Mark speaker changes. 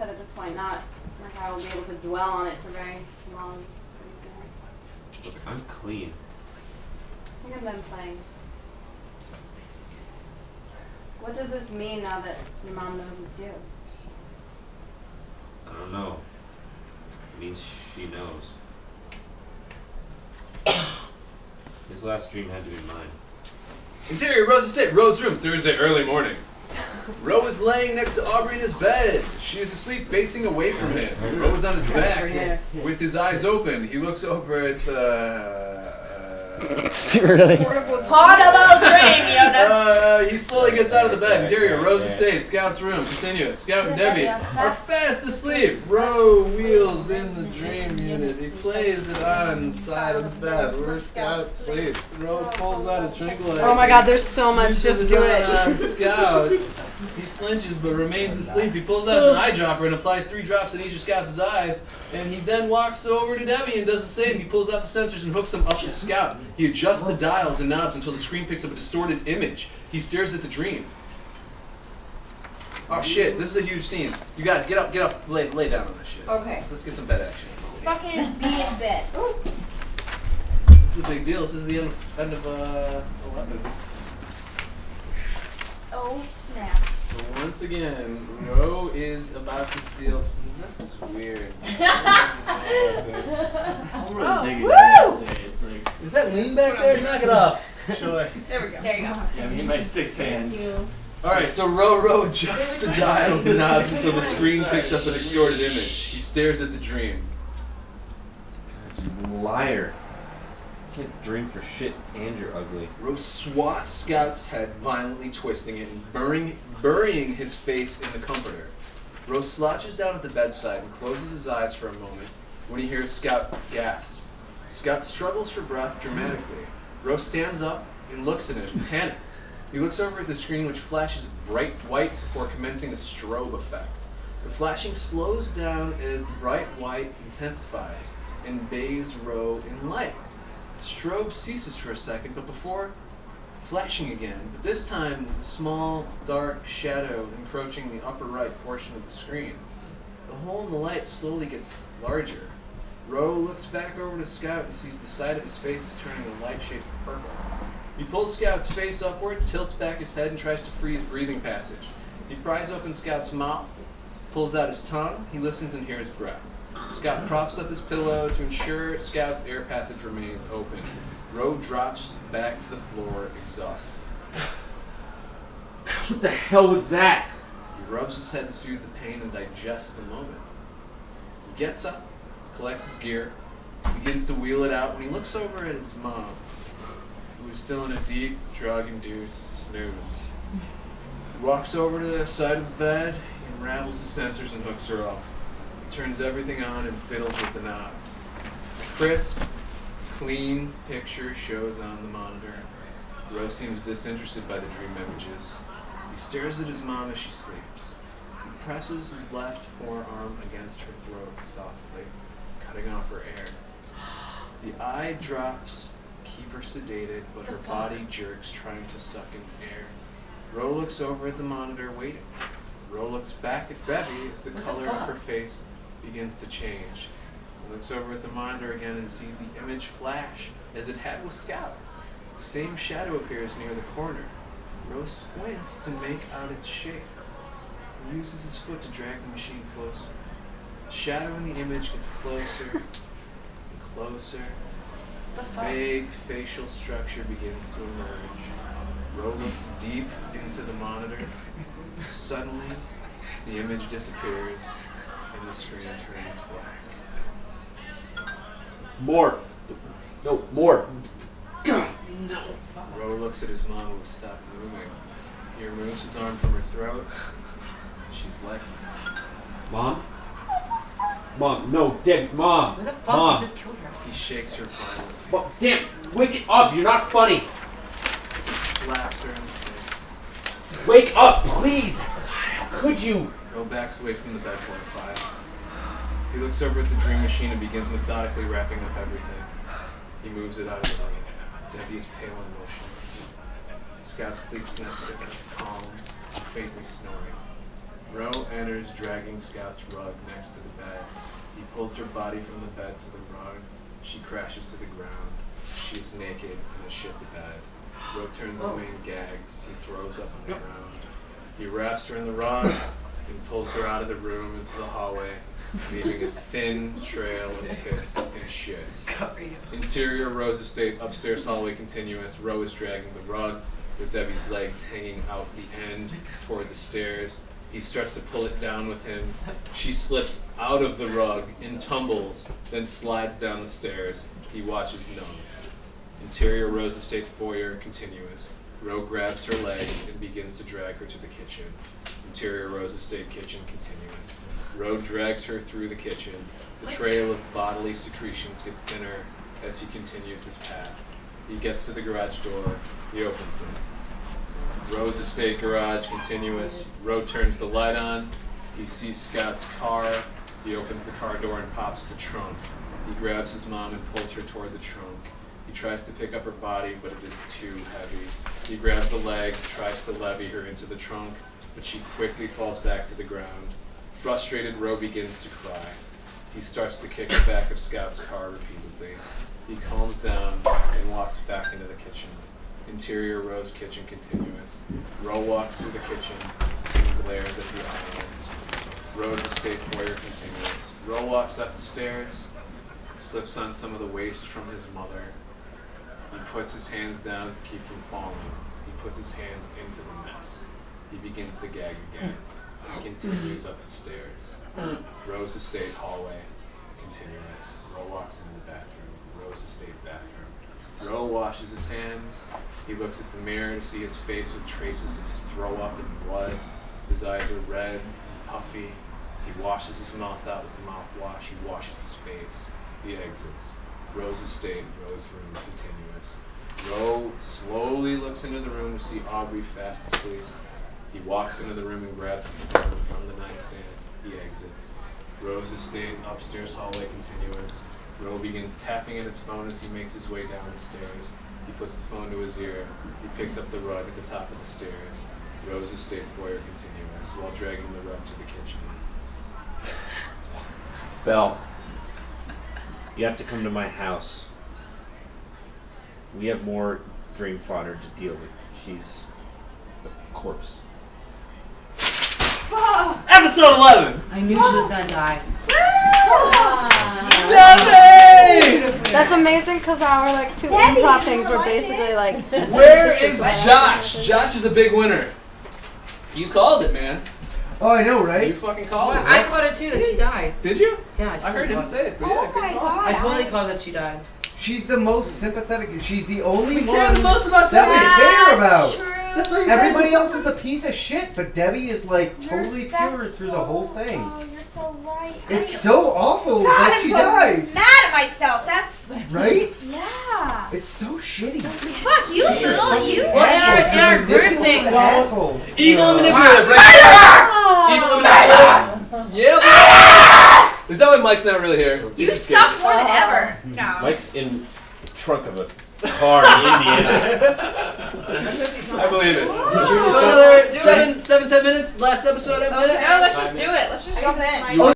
Speaker 1: said at this point, not like I will be able to dwell on it for very long. Pretty soon.
Speaker 2: Look, I'm clean.
Speaker 1: I think I'm done playing. What does this mean now that your mom knows it's you?
Speaker 2: I don't know. It means she knows. This last dream had to be mine.
Speaker 3: Interior, Rose Estate, Rose's room, Thursday early morning. Ro is laying next to Aubrey in his bed. She is asleep facing away from him. Ro is on his back with his eyes open. He looks over at
Speaker 4: Really?
Speaker 5: Horrible dream, Jonas.
Speaker 3: he slowly gets out of the bed. Interior, Rose Estate, Scout's room. Continue. Scout and Debbie are fast asleep. Ro wheels in the dream unit. He plays it on the side of the bed where Scout sleeps. Ro pulls out a tranquilizer.
Speaker 5: Oh my god, there's so much. Just do it.
Speaker 3: On Scout. He flinches but remains asleep. He pulls out an eyedropper and applies 3 drops in each of Scout's eyes. And he then walks over to Debbie and does the same. He pulls out the sensors and hooks them up to Scout. He adjusts the dials and knobs until the screen picks up a distorted image. He stares at the dream. Oh shit, this is a huge scene. You guys, get up, lay down on this shit.
Speaker 5: Okay.
Speaker 3: Let's get some bed action.
Speaker 5: Fucking be in bed.
Speaker 3: This is a big deal. This is the end of 11.
Speaker 5: Oh, snap.
Speaker 3: So once again, Ro is about to steal. This is weird.
Speaker 6: I'm really digging
Speaker 5: woo!
Speaker 6: it. It's like,
Speaker 3: Is that lean back there? Knock it off.
Speaker 6: sure.
Speaker 5: There we go. There you go.
Speaker 6: Yeah, me and my 6 hands.
Speaker 3: Alright, so Ro adjusts the dials and knobs until the screen picks up a distorted image. He stares at the dream.
Speaker 2: Liar. Can't dream for shit and you're ugly.
Speaker 3: Ro swats Scout's head, violently twisting it and burying his face in the comforter. Ro slouches down at the bedside and closes his eyes for a moment when he hears Scout gasp. Scout struggles for breath dramatically. Ro stands up and looks at him, panicked. He looks over at the screen, which flashes bright white before commencing a strobe effect. The flashing slows down as the bright white intensifies and bathes Ro in light. The strobe ceases for a second, but before flashing again, but this time with a small, dark shadow encroaching the upper right portion of the screen. The hole in the light slowly gets larger. Ro looks back over to Scout and sees the side of his face is turning a light shade of purple. He pulls Scout's face upward, tilts back his head, and tries to free his breathing passage. He pries open Scout's mouth, pulls out his tongue, he listens and hears breath. Scout props up his pillow to ensure Scout's air passage remains open. Ro drops back to the floor, exhausted.
Speaker 2: What the hell was that?
Speaker 3: He rubs his head to soothe the pain and digest the moment. He gets up, collects his gear, begins to wheel it out when he looks over at his mom, who is still in a deep, drug-induced snooze. He walks over to the side of the bed, he unravels the sensors and hooks her up. He turns everything on and fiddles with the knobs. A crisp, clean picture shows on the monitor. Ro seems disinterested by the dream images. He stares at his mom as she sleeps. He presses his left forearm against her throat softly, cutting off her air. The eye drops keep her sedated, but her body jerks, trying to suck in air. Ro looks over at the monitor, waiting. Ro looks back at Debbie as the color of her face begins to change. He looks over at the monitor again and sees the image flash as it had with Scout. The same shadow appears near the corner. Ro squints to make out its shape. He uses his foot to drag the machine closer. The shadow in the image gets closer and closer. Vague facial structure begins to emerge. Ro looks deep into the monitor. Suddenly, the image disappears and the screen turns black.
Speaker 2: More. No, more. God, no.
Speaker 3: Ro looks at his mom who has stopped moving. He removes his arm from her throat. She's lifeless.
Speaker 2: Mom? Mom, no, Deb, Mom.
Speaker 5: What the fuck?
Speaker 2: Mom.
Speaker 5: You just killed her.
Speaker 3: He shakes her violently.
Speaker 2: Mom, damn, wake up, you're not funny.
Speaker 3: He slaps her in the face.
Speaker 2: Wake up, please. How could you?
Speaker 3: Ro backs away from the bed for a while. He looks over at the dream machine and begins methodically wrapping up everything. He moves it out of the way. Debbie is pale and motionless. Scout sleeps next to her, calm, faintly snoring. Ro enters, dragging Scout's rug next to the bed. He pulls her body from the bed to the rug. She crashes to the ground. She is naked and has shit the bed. Ro turns away and gags. He throws up on the ground. He wraps her in the rug and pulls her out of the room into the hallway, leaving a thin trail of piss and shit. Interior Ro's estate, upstairs hallway continuous. Ro is dragging the rug with Debbie's legs hanging out the end toward the stairs. He starts to pull it down with him. She slips out of the rug and tumbles, then slides down the stairs. He watches numb. Interior Ro's estate foyer continuous. Ro grabs her legs and begins to drag her to the kitchen. Interior Ro's estate kitchen continuous. Ro drags her through the kitchen. The trail of bodily secretions get thinner as he continues his path. He gets to the garage door. He opens it. Ro's estate garage continuous. Ro turns the light on. He sees Scout's car. He opens the car door and pops the trunk. He grabs his mom and pulls her toward the trunk. He tries to pick up her body, but it is too heavy. He grabs a leg, tries to levy her into the trunk, but she quickly falls back to the ground. Frustrated, Ro begins to cry. He starts to kick the back of Scout's car repeatedly. He calms down and walks back into the kitchen. Interior Ro's kitchen continuous. Ro walks through the kitchen and glares at the islands. Ro's estate foyer continuous. Ro walks up the stairs, slips on some of the waste from his mother. He puts his hands down to keep from falling. He puts his hands into the mess. He begins to gag again. He continues up the stairs. Ro's estate hallway continuous. Ro walks into the bathroom. Ro's estate bathroom. Ro washes his hands. He looks at the mirror to see his face with traces of throw up and blood. His eyes are red and puffy. He washes his mouth out with mouthwash. He washes his face. He exits. Ro's estate, Ro's room continuous. Ro slowly looks into the room to see Aubrey fast asleep. He walks into the room and grabs his phone from the nightstand. He exits. Ro's estate, upstairs hallway continuous. Ro begins tapping at his phone as he makes his way down the stairs. He puts the phone to his ear. He picks up the rug at the top of the stairs. Ro's estate foyer continuous while dragging the rug to the kitchen.
Speaker 2: Belle, you have to come to my house. We have more dream fodder to deal with. She's a corpse.
Speaker 6: Episode 11!
Speaker 4: I knew she was gonna die.
Speaker 6: Debbie!
Speaker 5: That's amazing because our like two
Speaker 1: Debbie,
Speaker 5: improv
Speaker 1: you
Speaker 5: things
Speaker 1: were
Speaker 5: were
Speaker 1: like
Speaker 5: basically like.
Speaker 3: Where is Josh? Josh is the big winner. You called it, man.
Speaker 7: Oh, I know,
Speaker 3: You
Speaker 7: right?
Speaker 3: fucking called it.
Speaker 4: I called it too that she died.
Speaker 3: Did you?
Speaker 4: Yeah,
Speaker 3: I heard him say it. But yeah, good call.
Speaker 4: I totally called that she died.
Speaker 7: She's the most sympathetic. She's the only
Speaker 3: We
Speaker 7: one
Speaker 3: care the most about
Speaker 7: that we
Speaker 3: Debbie.
Speaker 7: care about.
Speaker 1: True.
Speaker 3: That's like
Speaker 7: Everybody else is a piece of shit, but Debbie is like
Speaker 1: You're
Speaker 7: totally
Speaker 1: so-
Speaker 7: pure through the whole thing.
Speaker 1: Oh, you're so right.
Speaker 7: It's so awful
Speaker 5: God,
Speaker 7: that
Speaker 5: I'm
Speaker 7: she
Speaker 5: so
Speaker 7: dies,
Speaker 5: mad at myself. That's
Speaker 7: right?
Speaker 1: Yeah.
Speaker 7: It's so shitty.
Speaker 5: fuck you, little you.
Speaker 4: Well, in our group thing,
Speaker 7: assholes.
Speaker 3: Evil and manipulative, right? Evil and manipulative. Yeah, boy. Is that why Mike's not really here?
Speaker 5: You suck more than ever. No.
Speaker 2: Mike's in the trunk of a car in Indiana.
Speaker 3: I believe it. So another 7-10 minutes. Last episode after that.
Speaker 5: No, let's just do it. Let's just jump in.
Speaker 7: Oh,